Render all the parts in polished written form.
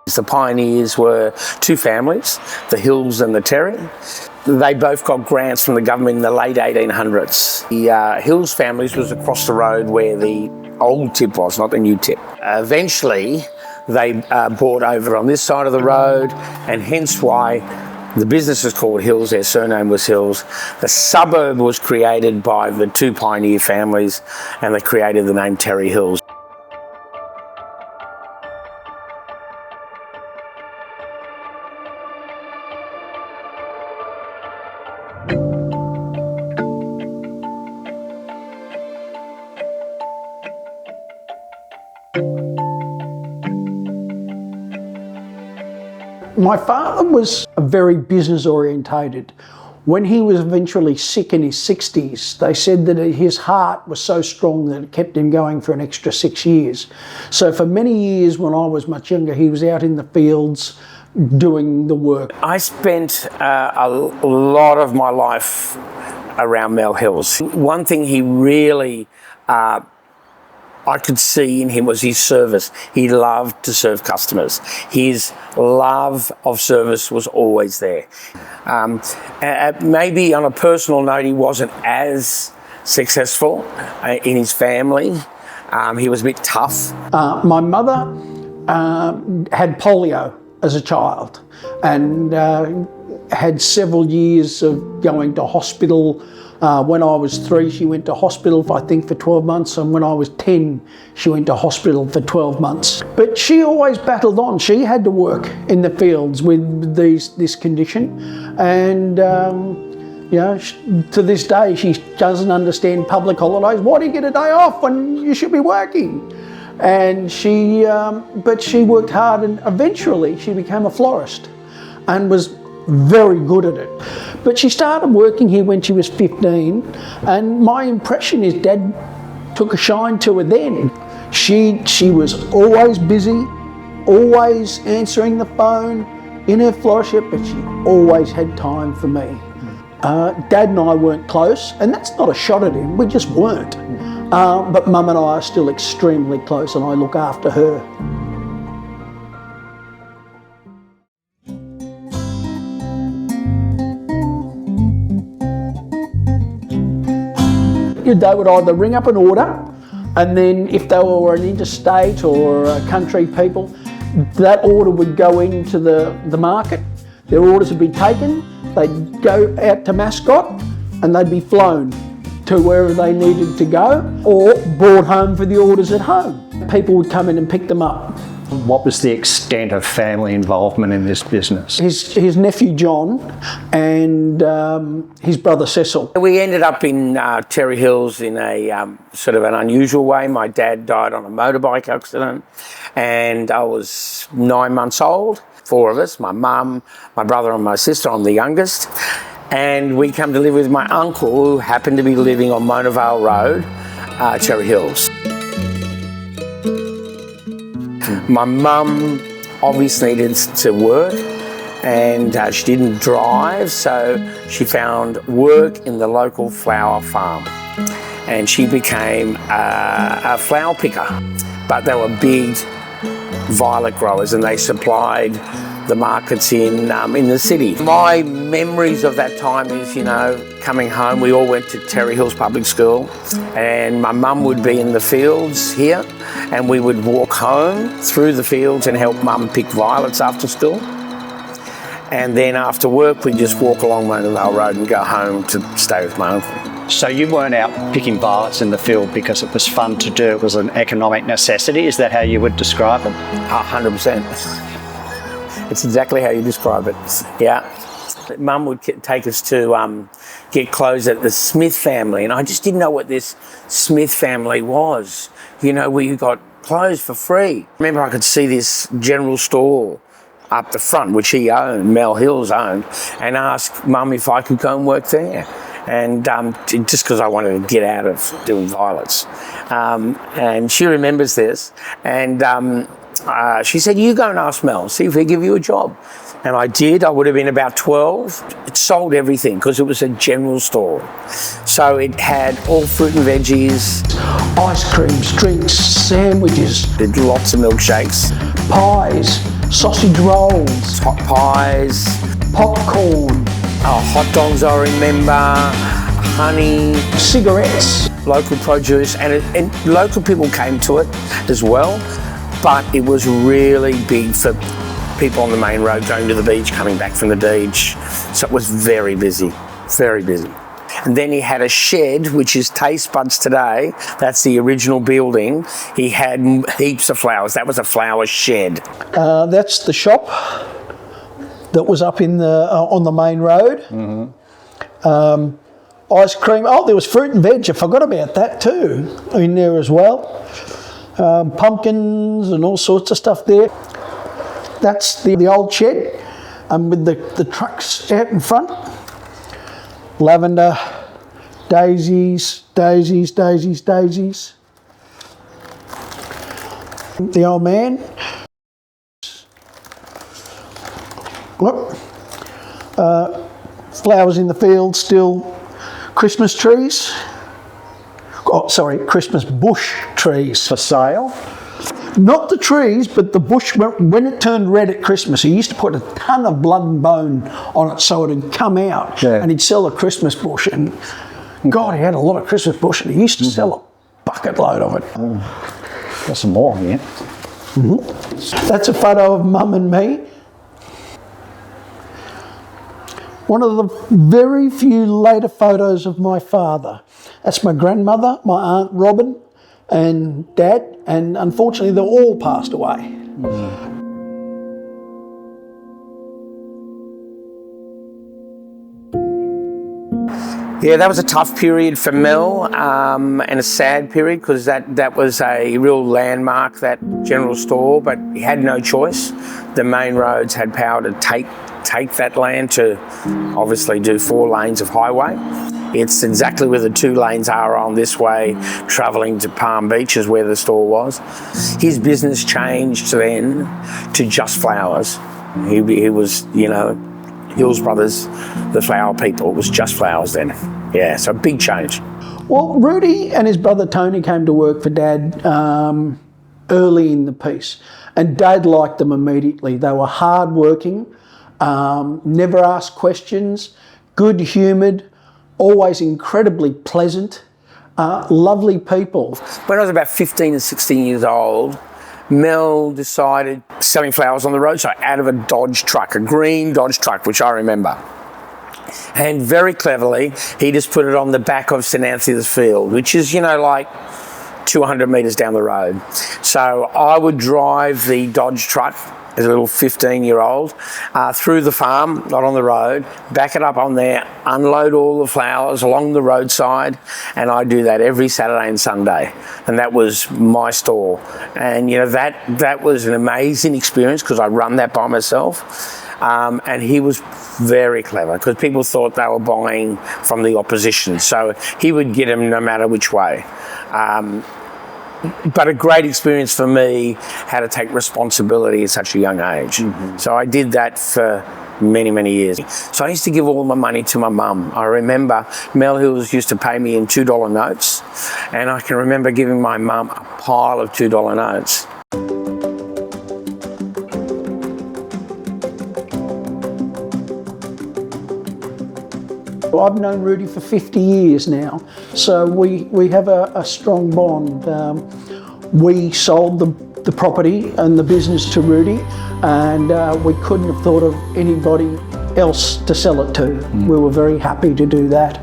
The pioneers were two families, the Hills and the Terry. They both got grants from the government in the late 1800s. The Hills families was across the road where the old tip was, not the new tip. Eventually, they bought over on this side of the road, and hence why the business is called Hills, their surname was Hills. The suburb was created by the two pioneer families, and they created the name Terry Hills. My father was very business orientated. When he was eventually sick in his 60s, they said that his heart was so strong that it kept him going for an extra 6 years. So for many years when I was much younger, he was out in the fields doing the work. I spent a lot of my life around Mel Hills. One thing he really I could see in him was his service. He loved to serve customers. His love of service was always there. Maybe on a personal note, he wasn't as successful in his family. He was a bit tough. My mother had polio as a child and had several years of going to hospital. When I was 3, she went to hospital for 12 months, and when I was 10, she went to hospital for 12 months. But she always battled on. She had to work in the fields with this condition, and to this day, she doesn't understand public holidays. Why do you get a day off when you should be working? And but she worked hard, and eventually she became a florist, and was very good at it. But she started working here when she was 15, and my impression is Dad took a shine to her then. She was always busy, always answering the phone in her floristship, but she always had time for me. Dad and I weren't close, and that's not a shot at him, we just weren't. But Mum and I are still extremely close, and I look after her. They would either ring up an order, and then if they were an interstate or a country people, that order would go into the market. Their orders would be taken, they'd go out to Mascot, and they'd be flown to wherever they needed to go, or brought home for the orders at home. People would come in and pick them up. What was the extent of family involvement in this business? His nephew John and his brother Cecil. We ended up in Terry Hills in a sort of an unusual way. My dad died on a motorbike accident, and I was 9 months old. 4 of us, my mum, my brother and my sister. I'm the youngest. And we come to live with my uncle, who happened to be living on Mona Vale Road, Terry Hills. My mum obviously needed to work, and she didn't drive, so she found work in the local flower farm, and she became a flower picker. But they were big violet growers, and they supplied the markets in the city. My memories of that time is, coming home, we all went to Terry Hills Public School, and my mum would be in the fields here, and we would walk home through the fields and help Mum pick violets after school. And then after work, we'd just walk along Mona Vale Road and go home to stay with my uncle. So you weren't out picking violets in the field because it was fun to do, it was an economic necessity? Is that how you would describe it? 100%. It's exactly how you describe it, yeah. Mum would take us to get clothes at the Smith family, and I just didn't know what this Smith family was. Where you got clothes for free. Remember, I could see this general store up the front, which he owned, Mel Hills owned, and asked Mum if I could go and work there. And just because I wanted to get out of doing violets. And she remembers this, and she said, you go and ask Mel, see if he'll give you a job. And I did. I would have been about 12. It sold everything because it was a general store. So it had all fruit and veggies. Ice creams, drinks, sandwiches. Did lots of milkshakes. Pies, sausage rolls, hot pies, popcorn, hot dogs I remember, honey, cigarettes. local produce, and local people came to it as well, but it was really big for people on the main road going to the beach, coming back from the beach. So it was very busy, very busy. And then he had a shed, which is Taste Buds today. That's the original building. He had heaps of flowers. That was a flower shed. That's the shop that was up in the on the main road. Ice cream. Oh, there was fruit and veg. I forgot about that too in there as well. Pumpkins and all sorts of stuff there. That's the old shed, with the trucks out in front. Lavender, daisies, daisies, daisies, daisies. The old man. Whoop. Flowers in the field still. Christmas trees. Oh, sorry, Christmas bush trees. For sale? Not the trees, but the bush. When it turned red at Christmas, he used to put a ton of blood and bone on it so it'd come out, and he'd sell a Christmas bush. And God, he had a lot of Christmas bush, and he used to sell a bucket load of it. Got some more here. That's a photo of Mum and me. One of the very few later photos of my father. That's my grandmother, my Aunt Robin, and Dad, and unfortunately they're all passed away. Yeah, that was a tough period for Mel, and a sad period, because that was a real landmark, that general store, but he had no choice. The main roads had power to take that land, to obviously do 4 lanes of highway. It's exactly where the 2 lanes are on this way, travelling to Palm Beach is where the store was. His business changed then to just flowers. He was, Hills Brothers, the flower people. It was just flowers then. Yeah, so a big change. Well, Rudi and his brother Tony came to work for Dad early in the piece, and Dad liked them immediately. They were hard-working, never asked questions, good-humoured, always incredibly pleasant, lovely people. When I was about 15 and 16 years old, Mel decided selling flowers on the roadside out of a Dodge truck, a green Dodge truck, which I remember. And very cleverly, he just put it on the back of St Anthony's Field, which is, like 200 metres down the road. So I would drive the Dodge truck as a little 15-year-old through the farm, not on the road, back it up on there, unload all the flowers along the roadside, and I do that every Saturday and Sunday. And that was my store. And that was an amazing experience, because I run that by myself. And he was very clever, because people thought they were buying from the opposition. So he would get them no matter which way. But a great experience for me, how to take responsibility at such a young age. So I did that for many, many years. So I used to give all my money to my mum. I remember Mel Hills used to pay me in $2 notes, and I can remember giving my mum a pile of $2 notes. I've known Rudi for 50 years now, so we have a strong bond. We sold the property and the business to Rudi, and we couldn't have thought of anybody else to sell it to. We were very happy to do that.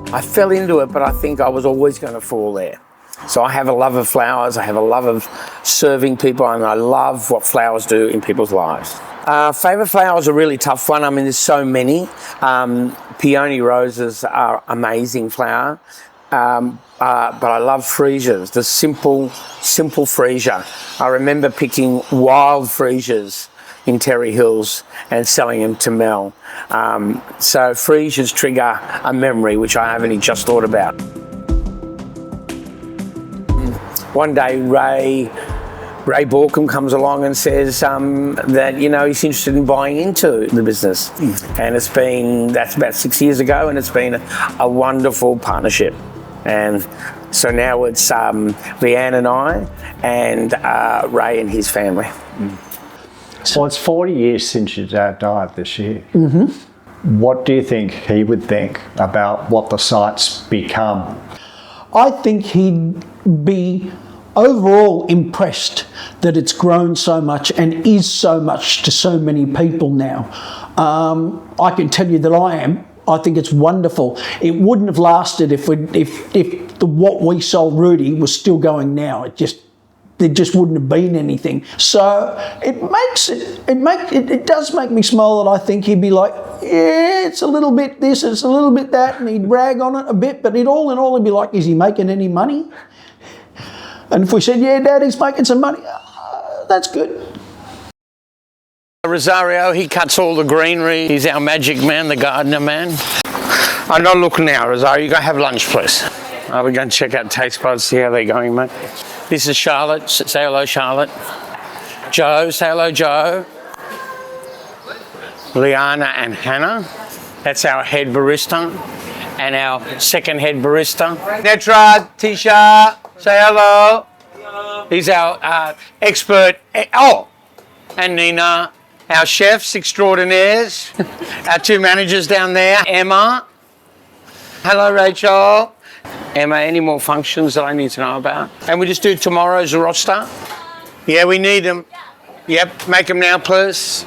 I fell into it, but I think I was always going to fall there. So I have a love of flowers, I have a love of serving people, and I love what flowers do in people's lives. Favourite flowers are a really tough one. I mean, there's so many. Peony roses are amazing flower. but I love freesias, the simple freesia. I remember picking wild freesias in Terry Hills and selling them to Mel. So freesias trigger a memory which I haven't just thought about. One day Ray Borkham comes along and says that, you know, he's interested in buying into the business. And that's about 6 years ago, and it's been a wonderful partnership. And so now it's Leanne and I and Ray and his family. Well, it's 40 years since your dad died this year. Mm-hmm. What do you think he would think about what the site's become? I think he'd be overall impressed that it's grown so much and is so much to so many people now. I can tell you that I am. I think it's wonderful. It wouldn't have lasted if what we sold Rudi was still going now. There just wouldn't have been anything. So it does make me smile that I think he'd be like, yeah, it's a little bit this, it's a little bit that, and he'd rag on it a bit, but all in all, he'd be like, is he making any money? And if we said, yeah, Daddy's making some money, that's good. Rosario, he cuts all the greenery. He's our magic man, the gardener man. I'm not looking now, Rosario. You go have lunch, please. We're going to check out Taste Buds, see how they're going, mate. This is Charlotte. Say hello, Charlotte. Joe, say hello, Joe. Liana and Hannah. That's our head barista. And our second head barista. Netra, Tisha, say hello. Hello. He's our expert. And Nina, our chefs extraordinaires. Our two managers down there. Emma. Hello, Rachel. Emma, any more functions that I need to know about? And we just do tomorrow's roster? Yeah, we need them. Yep, make them now, please.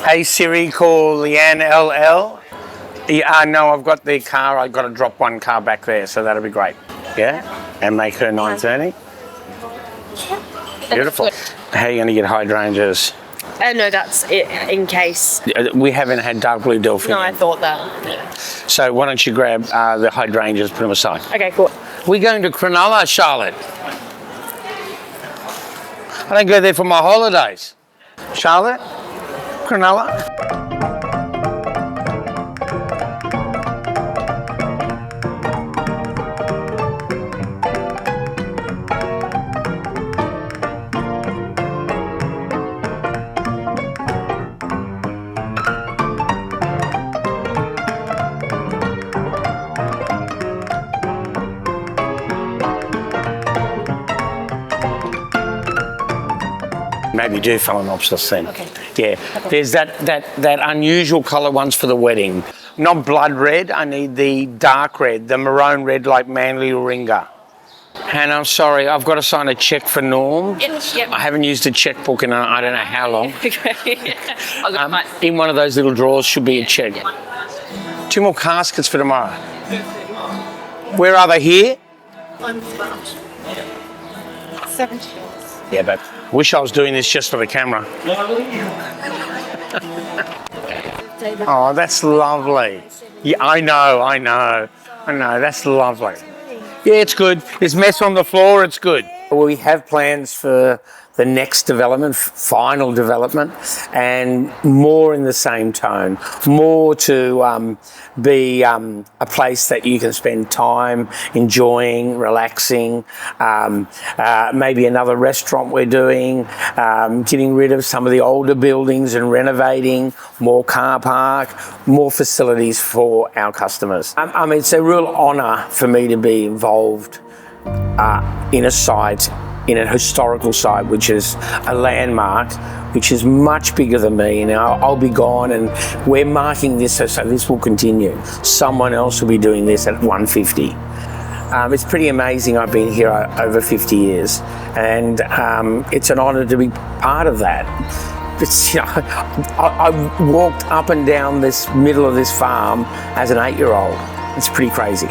Hey Siri, call Leanne LL. Yeah, no, I've got the car. I've got to drop one car back there, so that'll be great. Yeah? And make her 9:30. Beautiful. How are you going to get hydrangeas? No, that's it in case. We haven't had dark blue delphinium. No, I thought that. So why don't you grab the hydrangeas, put them aside. Okay, cool. We're going to Cronulla, Charlotte. I don't go there for my holidays. Charlotte? Cronulla? Maybe do Phalaenopsis then. Okay. Yeah. Okay. There's that unusual colour ones for the wedding. Not blood red, I need the dark red, the maroon red like Manly Ringer. Hannah, I'm sorry, I've got to sign a cheque for Norm. Yep. I haven't used a chequebook in I don't know how long. In one of those little drawers should be a cheque. Yep. 2 more caskets for tomorrow. Where are they? Here? 70. Yeah, but I wish I was doing this just for the camera. Oh, that's lovely. Yeah, I know. That's lovely. Yeah, it's good. There's mess on the floor, it's good. We have plans for the next development, final development, and more in the same tone. More to be a place that you can spend time enjoying, relaxing. Maybe another restaurant we're doing, getting rid of some of the older buildings and renovating, more car park, more facilities for our customers. I mean, it's a real honour for me to be involved in a site, in a historical site, which is a landmark, which is much bigger than me, and I'll be gone, and we're marking this so this will continue. Someone else will be doing this at 150. It's pretty amazing. I've been here over 50 years, and it's an honour to be part of that. It's, you know, I walked up and down this middle of this farm as an 8-year-old. It's pretty crazy.